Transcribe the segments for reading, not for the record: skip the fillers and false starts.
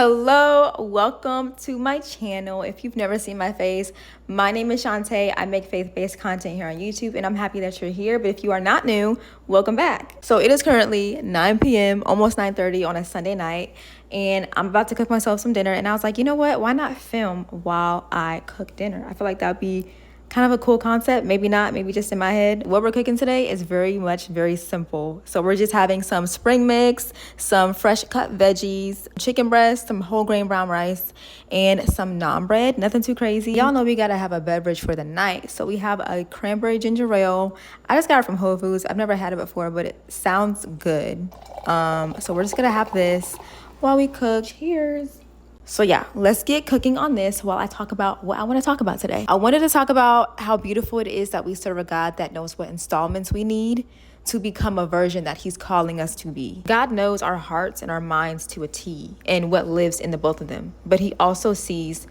Hello, welcome to my channel. If you've never seen my face, my name is Shantae. I make faith-based content here on YouTube, and I'm happy that you're here. But if you are not new, welcome back. So it is currently 9 p.m., almost 9:30 on a Sunday night, and I'm about to cook myself some dinner. And I was like, you know what? Why not film while I cook dinner? I feel like that would be kind of a cool concept. Maybe not, maybe just in my head. What we're cooking today is very simple. So we're just having some spring mix, some fresh cut veggies, chicken breast, some whole grain brown rice, and some naan bread. Nothing too crazy. Y'all know we gotta have a beverage for the night. So we have a cranberry ginger ale. I just got it from Whole Foods. I've never had it before, but it sounds good. So we're just gonna have this while we cook. Cheers. So yeah, let's get cooking on this while I talk about what I want to talk about today. I wanted to talk about how beautiful it is that we serve a God that knows what installments we need to become a version that he's calling us to be. God knows our hearts and our minds to a T and what lives in the both of them, but he also sees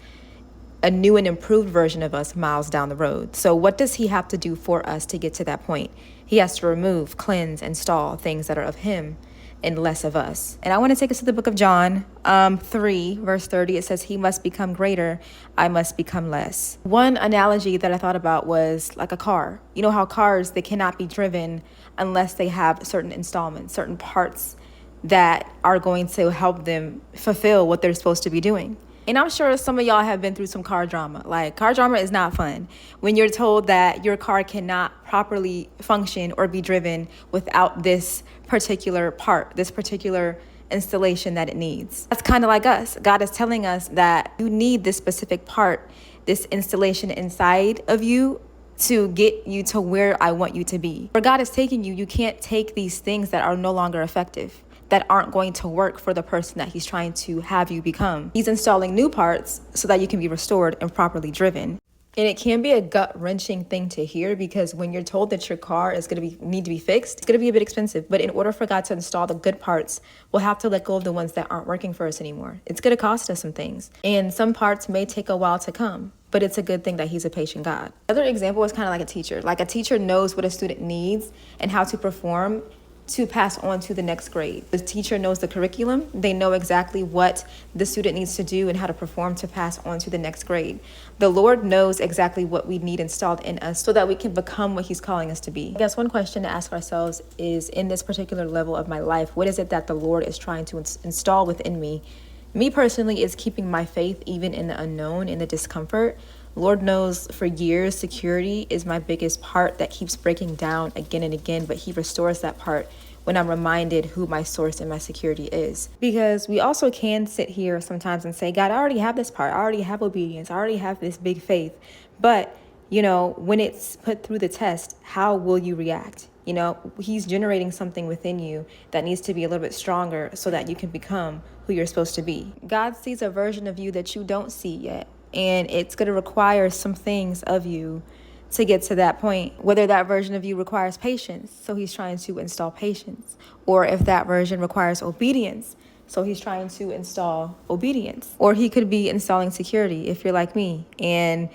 a new and improved version of us miles down the road. So what does he have to do for us to get to that point? He has to remove, cleanse, install things that are of him and less of us. And I want to take us to the book of John 3 verse 30. It says, he must become greater, I must become less. One analogy that I thought about was like a car. You know how cars, they cannot be driven unless they have certain installments, certain parts that are going to help them fulfill what they're supposed to be doing. And I'm sure some of y'all have been through some car drama. Like, car drama is not fun when you're told that your car cannot properly function or be driven without this particular part, this particular installation that it needs. That's kind of like us. God is telling us that you need this specific part, this installation inside of you to get you to where I want you to be. Where God is taking you, you can't take these things that are no longer effective, that aren't going to work for the person that he's trying to have you become. He's installing new parts so that you can be restored and properly driven. And it can be a gut-wrenching thing to hear, because when you're told that your car is going to need to be fixed, it's going to be a bit expensive. But in order for God to install the good parts, we'll have to let go of the ones that aren't working for us anymore. It's going to cost us some things. And some parts may take a while to come, but it's a good thing that he's a patient God. Another example is kind of like a teacher. Like, a teacher knows what a student needs and how to perform to pass on to the next grade. The teacher knows the curriculum. They know exactly what the student needs to do and how to perform to pass on to the next grade. The Lord knows exactly what we need installed in us so that we can become what he's calling us to be. I guess one question to ask ourselves is, in this particular level of my life, what is it that the Lord is trying to install within me? Me personally, is keeping my faith even in the unknown, in the discomfort. Lord knows for years, security is my biggest part that keeps breaking down again and again, but he restores that part when I'm reminded who my source and my security is. Because we also can sit here sometimes and say, God, I already have this part. I already have obedience. I already have this big faith. But, you know, when it's put through the test, how will you react? You know, he's generating something within you that needs to be a little bit stronger so that you can become who you're supposed to be. God sees a version of you that you don't see yet. And it's going to require some things of you to get to that point. Whether that version of you requires patience, so he's trying to install patience. Or if that version requires obedience, so he's trying to install obedience. Or he could be installing security, if you're like me, and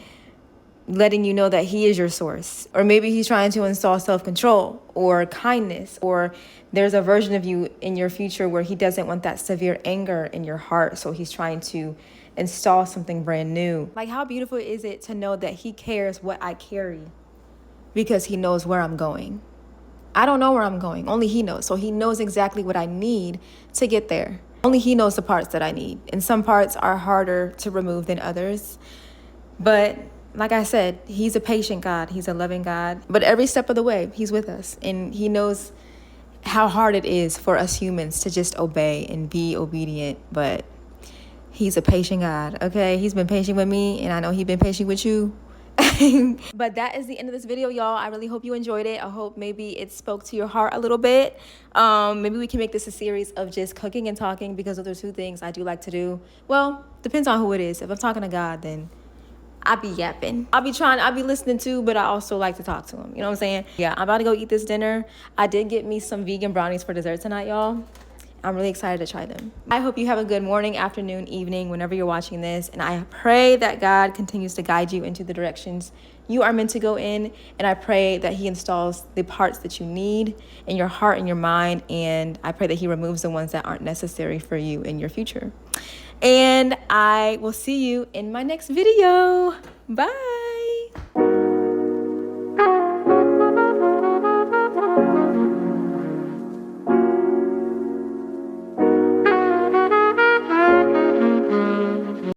letting you know that he is your source. Or maybe he's trying to install self-control or kindness, or there's a version of you in your future where he doesn't want that severe anger in your heart, so he's trying to install something brand new. Like, how beautiful is it to know that he cares what I carry because he knows where I'm going. I don't know where I'm going. Only he knows. So he knows exactly what I need to get there. Only he knows the parts that I need. And some parts are harder to remove than others. But like I said, he's a patient God. He's a loving God. But every step of the way, he's with us. And he knows how hard it is for us humans to just obey and be obedient. But he's a patient God, okay? He's been patient with me, and I know he's been patient with you. But that is the end of this video, y'all. I really hope you enjoyed it. I hope maybe it spoke to your heart a little bit. Maybe we can make this a series of just cooking and talking, because those are two things I do like to do. Well, depends on who it is. If I'm talking to God, then I be yapping. I'll be listening too, but I also like to talk to him. You know what I'm saying? Yeah, I'm about to go eat this dinner. I did get me some vegan brownies for dessert tonight, y'all. I'm really excited to try them. I hope you have a good morning, afternoon, evening, whenever you're watching this. And I pray that God continues to guide you into the directions you are meant to go in. And I pray that he installs the parts that you need in your heart and your mind. And I pray that he removes the ones that aren't necessary for you in your future. And I will see you in my next video. Bye.